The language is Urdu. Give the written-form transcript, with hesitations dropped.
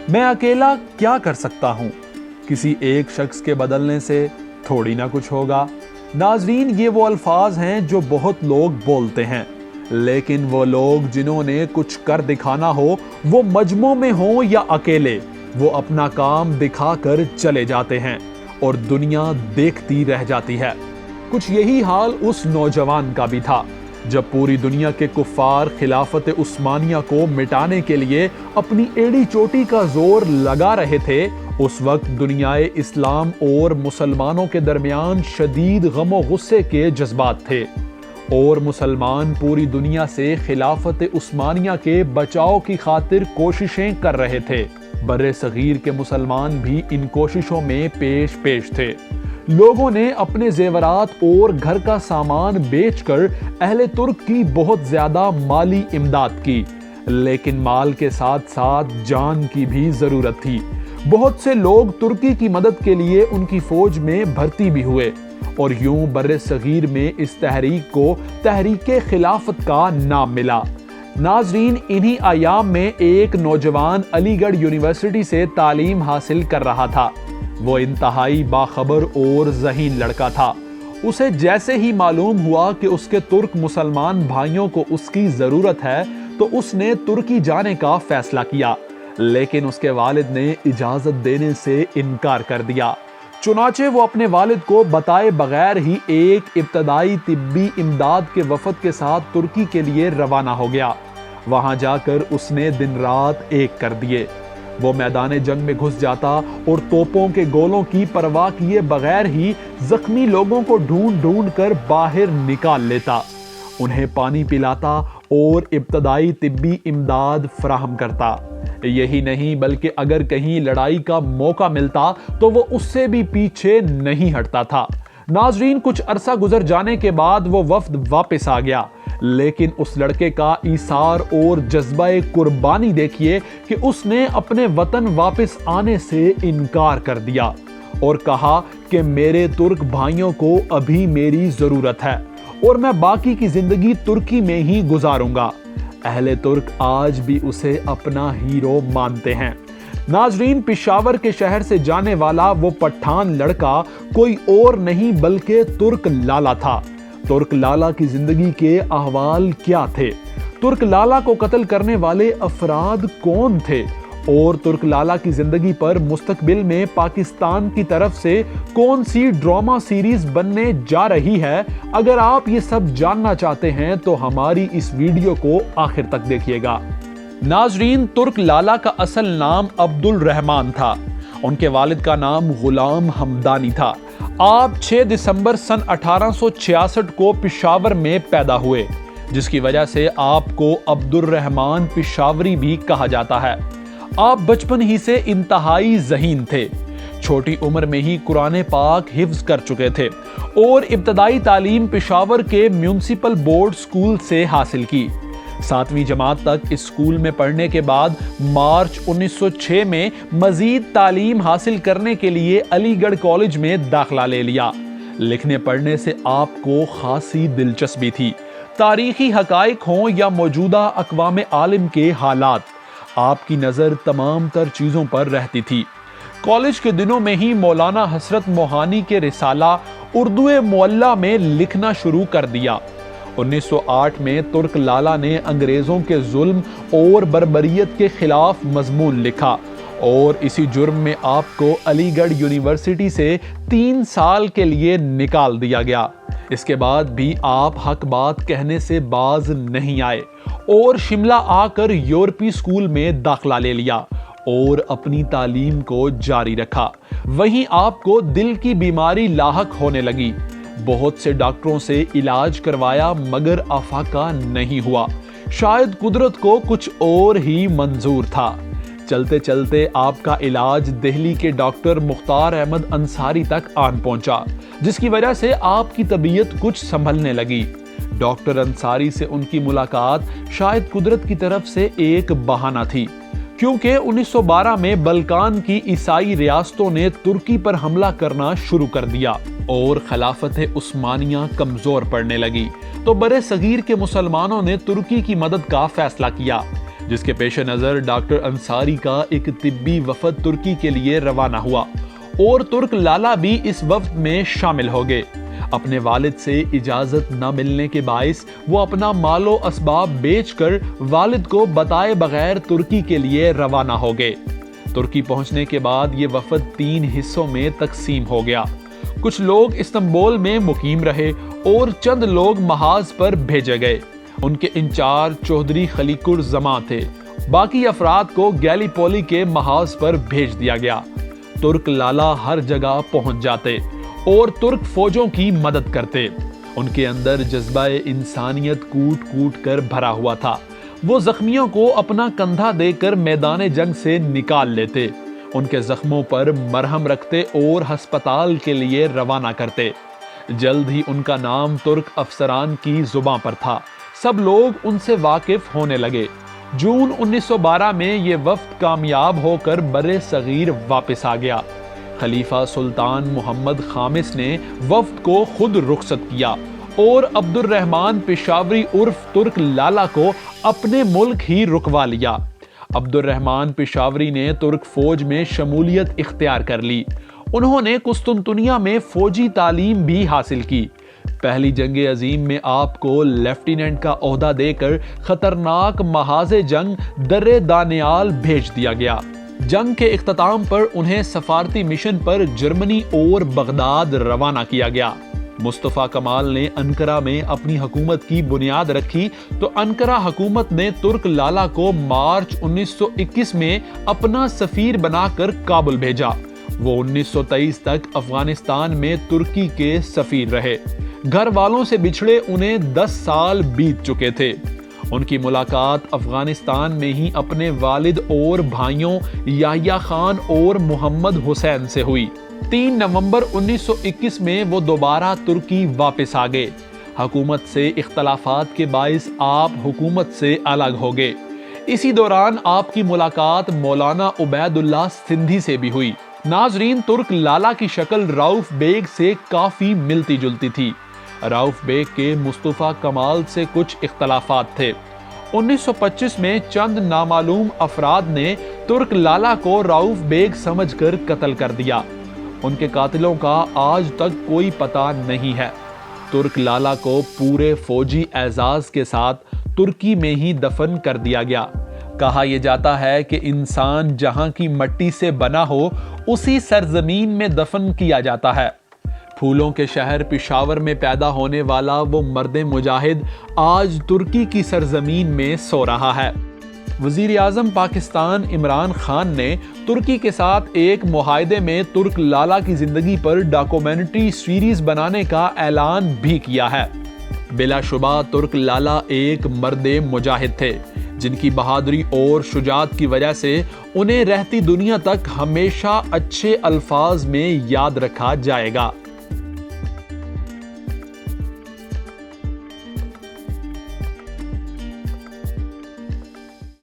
میں اکیلا کیا کر سکتا ہوں؟ کسی ایک شخص کے بدلنے سے تھوڑی نہ کچھ ہوگا۔ ناظرین، یہ وہ الفاظ ہیں جو بہت لوگ بولتے ہیں، لیکن وہ لوگ جنہوں نے کچھ کر دکھانا ہو، وہ مجمع میں ہوں یا اکیلے، وہ اپنا کام دکھا کر چلے جاتے ہیں اور دنیا دیکھتی رہ جاتی ہے۔ کچھ یہی حال اس نوجوان کا بھی تھا جب پوری دنیا کے کفار خلافت عثمانیہ کو مٹانے کے لیے اپنی ایڑی چوٹی کا زور لگا رہے تھے۔ اس وقت دنیائے اسلام اور مسلمانوں کے درمیان شدید غم و غصے کے جذبات تھے، اور مسلمان پوری دنیا سے خلافت عثمانیہ کے بچاؤ کی خاطر کوششیں کر رہے تھے۔ بر صغیر کے مسلمان بھی ان کوششوں میں پیش تھے۔ لوگوں نے اپنے زیورات اور گھر کا سامان بیچ کر اہل ترک کی بہت زیادہ مالی امداد کی، لیکن مال کے ساتھ ساتھ جان کی بھی ضرورت تھی۔ بہت سے لوگ ترکی کی مدد کے لیے ان کی فوج میں بھرتی بھی ہوئے، اور یوں بر صغیر میں اس تحریک کو تحریک خلافت کا نام ملا۔ ناظرین، انہی ایام میں ایک نوجوان علی گڑھ یونیورسٹی سے تعلیم حاصل کر رہا تھا۔ وہ انتہائی باخبر اور ذہین لڑکا تھا۔ اسے جیسے ہی معلوم ہوا کہ اس کے ترک مسلمان بھائیوں کو اس کی ضرورت ہے تو اس نے ترکی جانے کا فیصلہ کیا، لیکن اس کے والد نے اجازت دینے سے انکار کر دیا۔ چنانچہ وہ اپنے والد کو بتائے بغیر ہی ایک ابتدائی طبی امداد کے وفد کے ساتھ ترکی کے لیے روانہ ہو گیا۔ وہاں جا کر اس نے دن رات ایک کر دیے۔ وہ میدان جنگ میں گھس جاتا اور توپوں کے گولوں کی پرواہ کیے بغیر ہی زخمی لوگوں کو ڈھونڈ کر باہر نکال لیتا، انہیں پانی پلاتا اور ابتدائی طبی امداد فراہم کرتا۔ یہی نہیں بلکہ اگر کہیں لڑائی کا موقع ملتا تو وہ اس سے بھی پیچھے نہیں ہٹتا تھا۔ ناظرین، کچھ عرصہ گزر جانے کے بعد وہ وفد واپس آ گیا، لیکن اس لڑکے کا ایثار اور جذبہ قربانی دیکھیے کہ اس نے اپنے وطن واپس آنے سے انکار کر دیا اور کہا کہ میرے ترک بھائیوں کو ابھی میری ضرورت ہے اور میں باقی کی زندگی ترکی میں ہی گزاروں گا۔ اہل ترک آج بھی اسے اپنا ہیرو مانتے ہیں۔ ناظرین، پشاور کے شہر سے جانے والا وہ پٹھان لڑکا کوئی اور نہیں بلکہ ترک لالا تھا۔ ترک لالا کی زندگی کے احوال کیا تھے؟ ترک لالا کو قتل کرنے والے افراد کون تھے؟ اور ترک لالا کی زندگی پر مستقبل میں پاکستان کی طرف سے کون سی ڈرامہ سیریز بننے جا رہی ہے؟ اگر آپ یہ سب جاننا چاہتے ہیں تو ہماری اس ویڈیو کو آخر تک دیکھیے گا۔ ناظرین، ترک لالا کا اصل نام عبد الرحمن تھا۔ ان کے والد کا نام غلام حمدانی تھا۔ آپ 6 دسمبر سن 1866 کو پشاور میں پیدا ہوئے، جس کی وجہ سے آپ کو عبد الرحمن پشاوری بھی کہا جاتا ہے۔ آپ بچپن ہی سے انتہائی ذہین تھے۔ چھوٹی عمر میں ہی قرآن پاک حفظ کر چکے تھے اور ابتدائی تعلیم پشاور کے میونسپل بورڈ اسکول سے حاصل کی۔ 7ویں جماعت تک اس اسکول میں پڑھنے کے بعد مارچ 1906 میں مزید تعلیم حاصل کرنے کے لیے علی گڑھ کالج میں داخلہ لے لیا۔ لکھنے پڑھنے سے آپ کو خاصی دلچسپی تھی۔ تاریخی حقائق ہوں یا موجودہ اقوام عالم کے حالات، آپ کی نظر تمام تر چیزوں پر رہتی تھی۔ کالج کے دنوں میں ہی مولانا حسرت موہانی کے رسالہ اردو معلیٰ میں لکھنا شروع کر دیا۔ 1908 میں ترک لالا نے انگریزوں کے ظلم اور بربریت کے خلاف مضمون لکھا اور اسی جرم میں آپ کو علی گڑھ یونیورسٹی سے 3 سال کے لیے نکال دیا گیا۔ اس کے بعد بھی آپ حق بات کہنے سے باز نہیں آئے اور شملہ آ کر یورپی اسکول میں داخلہ لے لیا اور اپنی تعلیم کو جاری رکھا۔ وہیں آپ کو دل کی بیماری لاحق ہونے لگی۔ بہت سے ڈاکٹروں سے علاج کروایا مگر افاقہ نہیں ہوا۔ شاید قدرت کو کچھ اور ہی منظور تھا۔ چلتے چلتے آپ کا علاج دہلی کے ڈاکٹر مختار احمد انصاری تک آن پہنچا، جس کی وجہ سے آپ کی طبیعت کچھ سنبھلنے لگی۔ ڈاکٹر انصاری سے ان کی ملاقات شاید قدرت کی طرف سے ایک بہانہ تھی، کیونکہ 1912 میں بلکان کی عیسائی ریاستوں نے ترکی پر حملہ کرنا شروع کر دیا اور خلافت عثمانیہ کمزور پڑنے لگی، تو برصغیر کے مسلمانوں نے ترکی کی مدد کا فیصلہ کیا۔ جس کے پیش نظر ڈاکٹر انصاری کا ایک طبی وفد ترکی کے لیے روانہ ہوا اور ترک لالا بھی اس وفد میں شامل ہو گئے۔ اپنے والد سے اجازت نہ ملنے کے باعث وہ اپنا مال و اسباب بیچ کر والد کو بتائے بغیر ترکی کے لیے روانہ ہو گئے۔ ترکی پہنچنے کے بعد یہ وفد 3 حصوں میں تقسیم ہو گیا۔ کچھ لوگ استنبول میں مقیم رہے اور چند لوگ محاذ پر بھیجے گئے۔ ان کے انچارج چودھری خلیق الزماں تھے۔ باقی افراد کو گیلی پولی کے محاذ پر بھیج دیا گیا۔ ترک لالا ہر جگہ پہنچ جاتے اور ترک فوجوں کی مدد کرتے۔ ان کے اندر جذبہ انسانیت کوٹ کوٹ کر بھرا ہوا تھا۔ وہ زخمیوں کو اپنا کندھا دے کر میدان جنگ سے نکال لیتے، ان کے زخموں پر مرہم رکھتے اور ہسپتال کے لیے روانہ کرتے۔ جلد ہی ان کا نام ترک افسران کی زباں پر تھا۔ سب لوگ ان سے واقف ہونے لگے۔ جون 1912 میں یہ وفد کامیاب ہو کر برِ صغیر واپس آ گیا۔ خلیفہ سلطان محمد خامس نے وفد کو خود رخصت کیا اور عبد الرحمن پشاوری عرف ترک لالا کو اپنے ملک ہی رکوا لیا۔ عبد الرحمن پشاوری نے ترک فوج میں شمولیت اختیار کر لی۔ انہوں نے قسطنطنیہ میں فوجی تعلیم بھی حاصل کی۔ پہلی جنگ عظیم میں آپ کو لیفٹیننٹ کا عہدہ دے کر خطرناک محاذ جنگ درِ دانیال بھیج دیا گیا۔ جنگ کے اختتام پر انہیں سفارتی مشن پر جرمنی اور بغداد روانہ کیا گیا۔ مصطفیٰ کمال نے انقرہ میں اپنی حکومت کی بنیاد رکھی تو انقرہ حکومت نے ترک لالا کو مارچ 1921 میں اپنا سفیر بنا کر کابل بھیجا۔ وہ 1923 تک افغانستان میں ترکی کے سفیر رہے۔ گھر والوں سے بچھڑے انہیں 10 سال بیت چکے تھے۔ ان کی ملاقات افغانستان میں ہی اپنے والد اور بھائیوں یحییٰ خان اور محمد حسین سے ہوئی۔ 3 نومبر 1921 میں وہ دوبارہ ترکی واپس آ گئے۔ حکومت سے اختلافات کے باعث آپ حکومت سے الگ ہو گئے۔ اسی دوران آپ کی ملاقات مولانا عبید اللہ سندھی سے بھی ہوئی۔ ناظرین، ترک لالا کی شکل رؤف بیگ سے کافی ملتی جلتی تھی۔ رؤف بیگ کے مصطفیٰ کمال سے کچھ اختلافات تھے۔ 1925 میں چند نامعلوم افراد نے ترک لالا کو رؤف بیگ سمجھ کر قتل کر دیا۔ ان کے قاتلوں کا آج تک کوئی پتہ نہیں ہے۔ ترک لالا کو پورے فوجی اعزاز کے ساتھ ترکی میں ہی دفن کر دیا گیا۔ کہا یہ جاتا ہے کہ انسان جہاں کی مٹی سے بنا ہو اسی سرزمین میں دفن کیا جاتا ہے۔ پھولوں کے شہر پشاور میں پیدا ہونے والا وہ مرد مجاہد آج ترکی کی سرزمین میں سو رہا ہے۔ وزیر اعظم پاکستان عمران خان نے ترکی کے ساتھ ایک معاہدے میں ترک لالا کی زندگی پر ڈاکومنٹری سیریز بنانے کا اعلان بھی کیا ہے۔ بلا شبہ ترک لالا ایک مرد مجاہد تھے جن کی بہادری اور شجاعت کی وجہ سے انہیں رہتی دنیا تک ہمیشہ اچھے الفاظ میں یاد رکھا جائے گا۔